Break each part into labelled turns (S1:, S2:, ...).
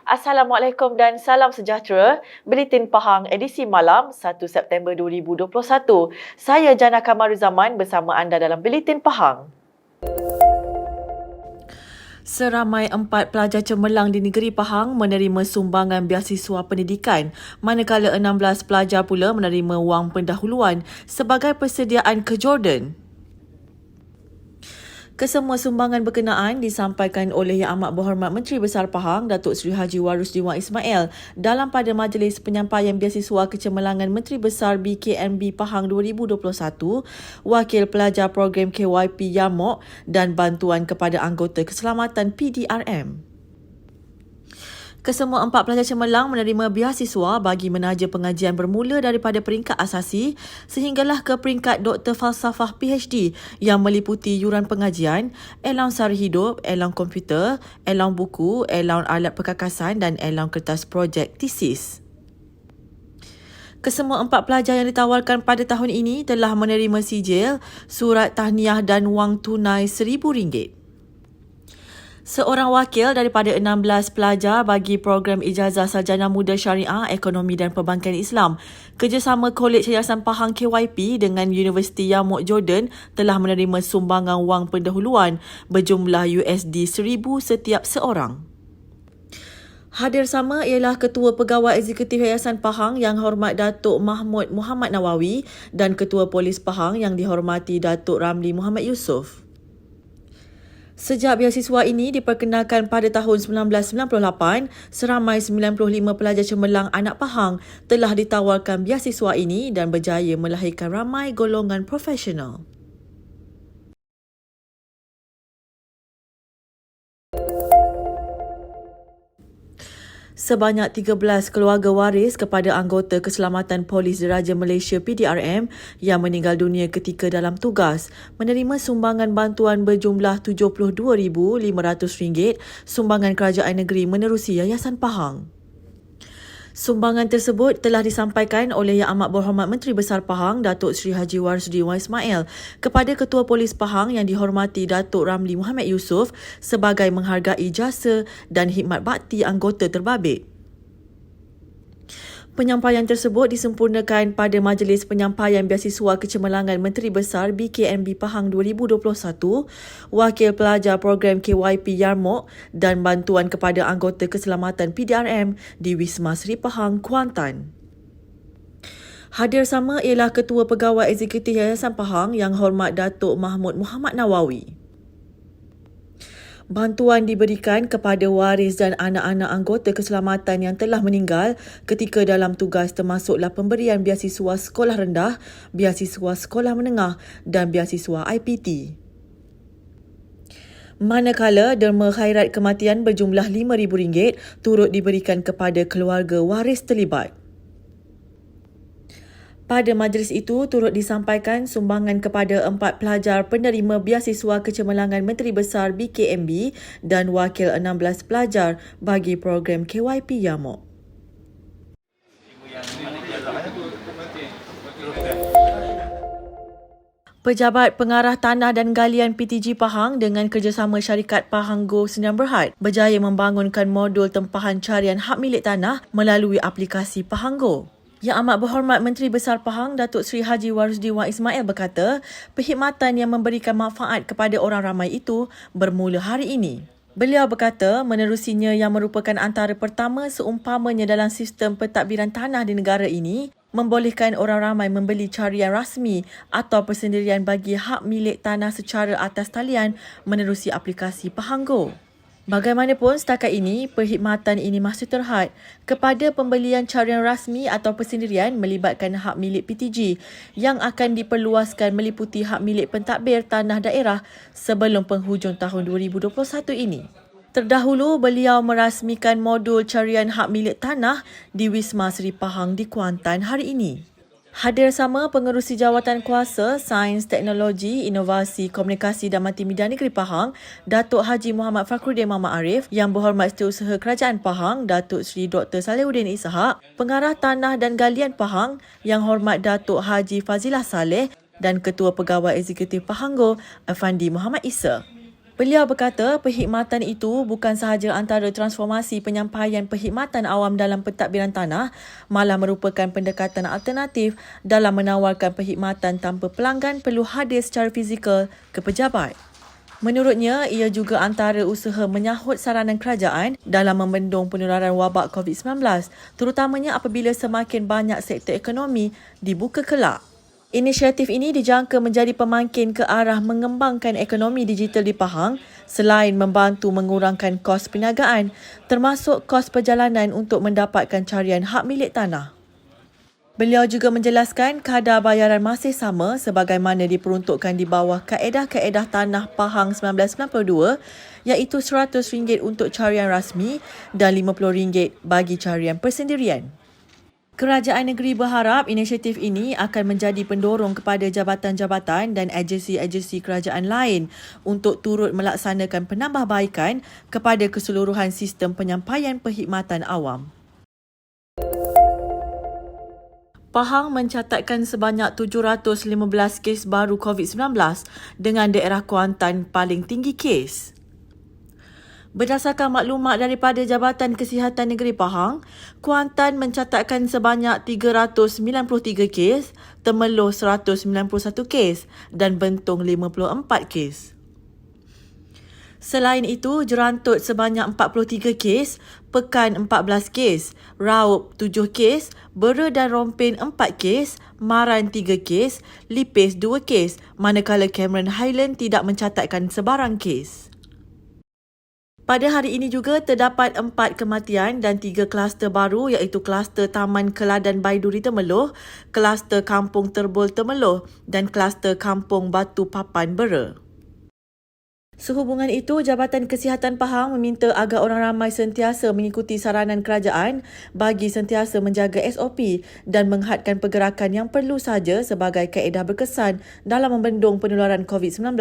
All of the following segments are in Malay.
S1: Assalamualaikum dan salam sejahtera. Buletin Pahang edisi malam 1 September 2021. Saya Jana Kamaruzaman bersama anda dalam Buletin Pahang. Seramai 4 pelajar cemerlang di negeri Pahang menerima sumbangan beasiswa pendidikan, manakala 16 pelajar pula menerima wang pendahuluan sebagai persediaan ke Jordan. Kesemua sumbangan berkenaan disampaikan oleh Yang Amat Berhormat Menteri Besar Pahang, Datuk Seri Haji Warusdi Wan Ismail dalam pada Majlis Penyampaian Beasiswa Kecemerlangan Menteri Besar BKNB Pahang 2021, Wakil Pelajar Program KYP Yarmok dan bantuan kepada anggota keselamatan PDRM. Kesemua 4 pelajar cemerlang menerima beasiswa bagi menaja pengajian bermula daripada peringkat asasi sehinggalah ke peringkat Doktor Falsafah PhD yang meliputi yuran pengajian, elang sara hidup, elang komputer, elang buku, elang alat perkakasan dan elang kertas projek tesis. Kesemua 4 pelajar yang ditawarkan pada tahun ini telah menerima sijil, surat tahniah dan wang tunai RM1,000. Seorang wakil daripada 16 pelajar bagi program Ijazah Sarjana Muda Syariah, Ekonomi dan Perbankan Islam, kerjasama Kolej Yayasan Pahang KYP dengan Universiti Yarmok Jordan telah menerima sumbangan wang pendahuluan berjumlah USD 1,000 setiap seorang. Hadir sama ialah Ketua Pegawai Eksekutif Yayasan Pahang Yang Hormat Datuk Mahmud Muhammad Nawawi dan Ketua Polis Pahang Yang Dihormati Datuk Ramli Muhammad Yusof. Sejak beasiswa ini diperkenalkan pada tahun 1998, seramai 95 pelajar cemerlang anak Pahang telah ditawarkan beasiswa ini dan berjaya melahirkan ramai golongan profesional. Sebanyak 13 keluarga waris kepada anggota Keselamatan Polis Diraja Malaysia PDRM yang meninggal dunia ketika dalam tugas menerima sumbangan bantuan berjumlah RM72,500 sumbangan kerajaan negeri menerusi Yayasan Pahang. Sumbangan tersebut telah disampaikan oleh Yang Amat Berhormat Menteri Besar Pahang, Datuk Seri Haji Warusdi Wan Ismail kepada Ketua Polis Pahang Yang Dihormati Datuk Ramli Muhammad Yusof sebagai menghargai jasa dan khidmat bakti anggota terbabit. Penyampaian tersebut disempurnakan pada Majlis Penyampaian Beasiswa Kecemerlangan Menteri Besar BKNB Pahang 2021, Wakil Pelajar Program KYP Yarmok dan bantuan kepada anggota keselamatan PDRM di Wisma Seri Pahang, Kuantan. Hadir sama ialah Ketua Pegawai Eksekutif Yayasan Pahang Yang Hormat Datuk Mahmud Muhammad Nawawi. Bantuan diberikan kepada waris dan anak-anak anggota keselamatan yang telah meninggal ketika dalam tugas termasuklah pemberian beasiswa sekolah rendah, beasiswa sekolah menengah dan beasiswa IPT. Manakala derma khairat kematian berjumlah RM5,000 turut diberikan kepada keluarga waris terlibat. Pada majlis itu turut disampaikan sumbangan kepada 4 pelajar penerima beasiswa kecemerlangan Menteri Besar BKNB dan wakil 16 pelajar bagi program KYP Yarmok. Pejabat Pengarah Tanah dan Galian PTG Pahang dengan kerjasama syarikat Pahang Go Sdn Bhd berjaya membangunkan modul tempahan carian hak milik tanah melalui aplikasi Pahang Go. Yang Amat Berhormat Menteri Besar Pahang, Datuk Seri Haji Warusdi Wan Ismail berkata, perkhidmatan yang memberikan manfaat kepada orang ramai itu bermula hari ini. Beliau berkata, menerusinya yang merupakan antara pertama seumpamanya dalam sistem pentadbiran tanah di negara ini, membolehkan orang ramai membeli carian rasmi atau persendirian bagi hak milik tanah secara atas talian menerusi aplikasi Pahang Go. Bagaimanapun setakat ini, perkhidmatan ini masih terhad kepada pembelian carian rasmi atau persendirian melibatkan hak milik PTG yang akan diperluaskan meliputi hak milik pentadbir tanah daerah sebelum penghujung tahun 2021 ini. Terdahulu, beliau merasmikan modul carian hak milik tanah di Wisma Seri Pahang di Kuantan hari ini. Hadir sama Pengerusi Jawatan Kuasa Sains, Teknologi, Inovasi, Komunikasi dan Multimedia Negeri Pahang, Datuk Haji Muhammad Fakhruddin Muhammad Arif, Yang Berhormat Setiausaha Kerajaan Pahang, Datuk Seri Dr. Salehuddin Ishak, Pengarah Tanah dan Galian Pahang, Yang Hormat Datuk Haji Fazilah Saleh dan Ketua Pegawai Eksekutif Pahang Go, Afandi Muhammad Isa. Beliau berkata perkhidmatan itu bukan sahaja antara transformasi penyampaian perkhidmatan awam dalam pentadbiran tanah, malah merupakan pendekatan alternatif dalam menawarkan perkhidmatan tanpa pelanggan perlu hadir secara fizikal ke pejabat. Menurutnya, ia juga antara usaha menyahut saranan kerajaan dalam membendung penularan wabak COVID-19, terutamanya apabila semakin banyak sektor ekonomi dibuka kelak. Inisiatif ini dijangka menjadi pemangkin ke arah mengembangkan ekonomi digital di Pahang selain membantu mengurangkan kos perniagaan, termasuk kos perjalanan untuk mendapatkan carian hak milik tanah. Beliau juga menjelaskan kadar bayaran masih sama sebagaimana diperuntukkan di bawah Kaedah-Kaedah Tanah Pahang 1992 iaitu RM100 untuk carian rasmi dan RM50 bagi carian persendirian. Kerajaan negeri berharap inisiatif ini akan menjadi pendorong kepada jabatan-jabatan dan agensi-agensi kerajaan lain untuk turut melaksanakan penambahbaikan kepada keseluruhan sistem penyampaian perkhidmatan awam. Pahang mencatatkan sebanyak 715 kes baru COVID-19 dengan daerah Kuantan paling tinggi kes. Berdasarkan maklumat daripada Jabatan Kesihatan Negeri Pahang, Kuantan mencatatkan sebanyak 393 kes, Temerloh 191 kes dan Bentong 54 kes. Selain itu, Jerantut sebanyak 43 kes, Pekan 14 kes, Raup 7 kes, Bera dan Rompin 4 kes, Maran 3 kes, Lipis 2 kes, manakala Cameron Highland tidak mencatatkan sebarang kes. Pada hari ini juga terdapat 4 kematian dan 3 kluster baru iaitu kluster Taman Keladan Baiduri Temerloh, kluster Kampung Terbol Temerloh dan kluster Kampung Batu Papan Bera. Sehubungan itu, Jabatan Kesihatan Pahang meminta agar orang ramai sentiasa mengikuti saranan kerajaan bagi sentiasa menjaga SOP dan menghadkan pergerakan yang perlu sahaja sebagai kaedah berkesan dalam membendung penularan COVID-19.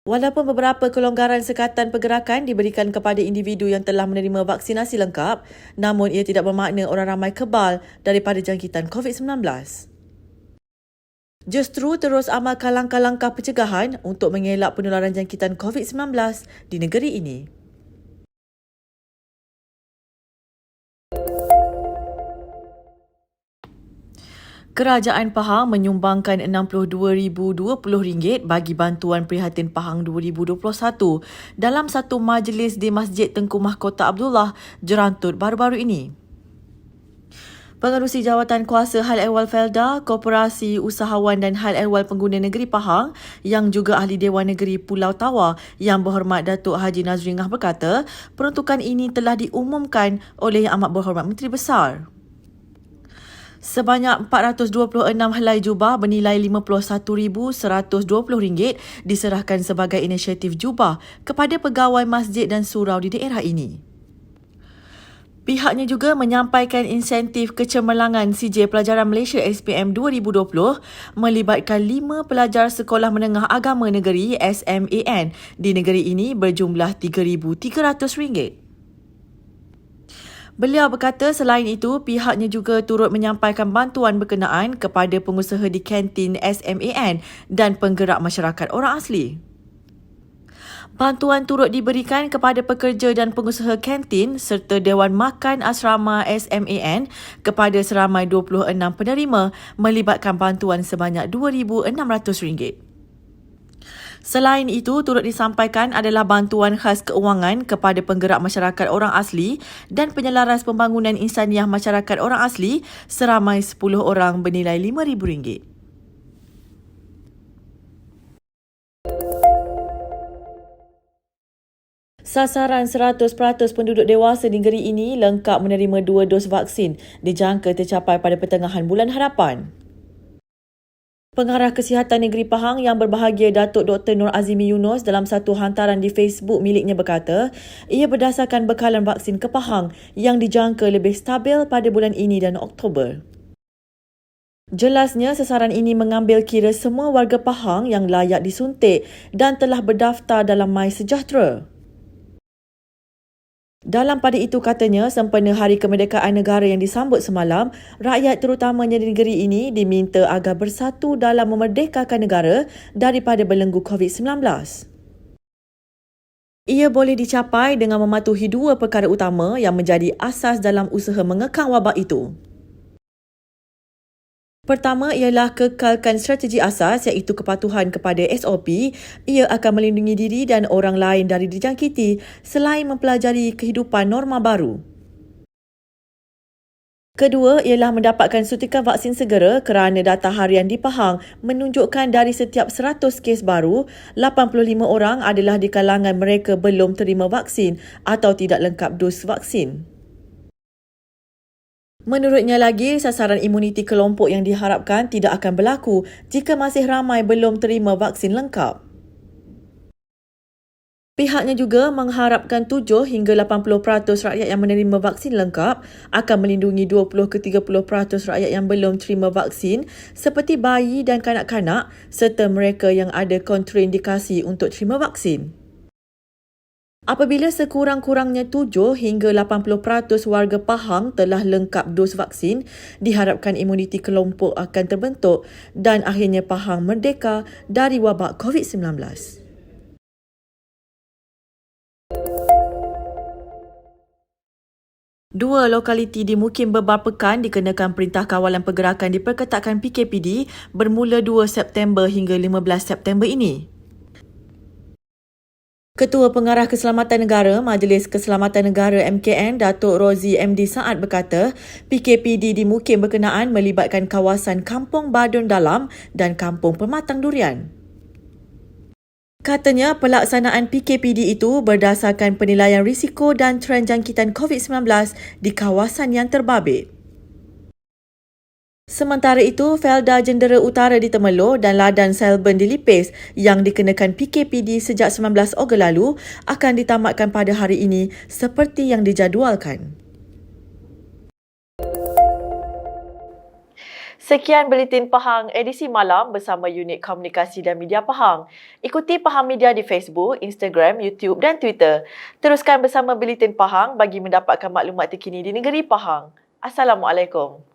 S1: Walaupun beberapa kelonggaran sekatan pergerakan diberikan kepada individu yang telah menerima vaksinasi lengkap, namun ia tidak bermakna orang ramai kebal daripada jangkitan COVID-19. Justru terus amalkan langkah-langkah pencegahan untuk mengelak penularan jangkitan COVID-19 di negeri ini. Kerajaan Pahang menyumbangkan RM62,020 bagi bantuan prihatin Pahang 2021 dalam satu majlis di Masjid Tengku Mahkota Abdullah, Jerantut baru-baru ini. Pengerusi Jawatan Kuasa Hal Ehwal Felda, Koperasi Usahawan dan Hal Ehwal Pengguna Negeri Pahang yang juga Ahli Dewan Negeri Pulau Tawa Yang Berhormat Datuk Haji Nazringah berkata, peruntukan ini telah diumumkan oleh Yang Amat Berhormat Menteri Besar. Sebanyak 426 helai jubah bernilai RM51,120 diserahkan sebagai inisiatif jubah kepada pegawai masjid dan surau di daerah ini. Pihaknya juga menyampaikan insentif kecemerlangan CJ Pelajaran Malaysia SPM 2020 melibatkan 5 pelajar Sekolah Menengah Agama Negeri SMAN di negeri ini berjumlah RM3,300. Beliau berkata selain itu, pihaknya juga turut menyampaikan bantuan berkenaan kepada pengusaha di kantin SMAN dan penggerak masyarakat orang asli. Bantuan turut diberikan kepada pekerja dan pengusaha kantin serta Dewan Makan Asrama SMAN kepada seramai 26 penerima melibatkan bantuan sebanyak RM2,600. Selain itu, turut disampaikan adalah bantuan khas keuangan kepada penggerak masyarakat orang asli dan penyelaras pembangunan insaniah masyarakat orang asli seramai 10 orang bernilai RM5,000. Sasaran 100% penduduk dewasa di negeri ini lengkap menerima 2 dos vaksin dijangka tercapai pada pertengahan bulan hadapan. Pengarah Kesihatan Negeri Pahang yang berbahagia Datuk Dr. Nur Azimi Yunus dalam satu hantaran di Facebook miliknya berkata, ia berdasarkan bekalan vaksin ke Pahang yang dijangka lebih stabil pada bulan ini dan Oktober. Jelasnya, sasaran ini mengambil kira semua warga Pahang yang layak disuntik dan telah berdaftar dalam MySejahtera. Dalam pada itu katanya, sempena Hari Kemerdekaan Negara yang disambut semalam, rakyat terutamanya di negeri ini diminta agar bersatu dalam memerdekakan negara daripada belenggu COVID-19. Ia boleh dicapai dengan mematuhi dua perkara utama yang menjadi asas dalam usaha mengekang wabak itu. Pertama ialah kekalkan strategi asas iaitu kepatuhan kepada SOP. Ia akan melindungi diri dan orang lain dari dijangkiti selain mempelajari kehidupan norma baru. Kedua ialah mendapatkan suntikan vaksin segera kerana data harian di Pahang menunjukkan dari setiap 100 kes baru, 85 orang adalah di kalangan mereka belum terima vaksin atau tidak lengkap dos vaksin. Menurutnya lagi, sasaran imuniti kelompok yang diharapkan tidak akan berlaku jika masih ramai belum terima vaksin lengkap. Pihaknya juga mengharapkan 7 hingga 80% rakyat yang menerima vaksin lengkap akan melindungi 20 ke 30% rakyat yang belum terima vaksin seperti bayi dan kanak-kanak serta mereka yang ada kontraindikasi untuk terima vaksin. Apabila sekurang-kurangnya 7 hingga 80% warga Pahang telah lengkap dos vaksin, diharapkan imuniti kelompok akan terbentuk dan akhirnya Pahang merdeka dari wabak COVID-19. Dua lokaliti di Mukim Bebar Pekan dikenakan Perintah Kawalan Pergerakan diperketatkan PKPD bermula 2 September hingga 15 September ini. Ketua Pengarah Keselamatan Negara Majlis Keselamatan Negara MKN Datuk Rozi MD Saad berkata, PKPD di Mukim berkenaan melibatkan kawasan Kampung Badun Dalam dan Kampung Pematang Durian. Katanya pelaksanaan PKPD itu berdasarkan penilaian risiko dan trend jangkitan COVID-19 di kawasan yang terbabit. Sementara itu, Felda Jendera Utara di Temerloh dan Ladang Selburne di Lipis yang dikenakan PKPD sejak 19 Ogos lalu akan ditamatkan pada hari ini seperti yang dijadualkan. Sekian Buletin Pahang edisi malam bersama Unit Komunikasi dan Media Pahang. Ikuti Pahang Media di Facebook, Instagram, YouTube dan Twitter. Teruskan bersama Buletin Pahang bagi mendapatkan maklumat terkini di negeri Pahang. Assalamualaikum.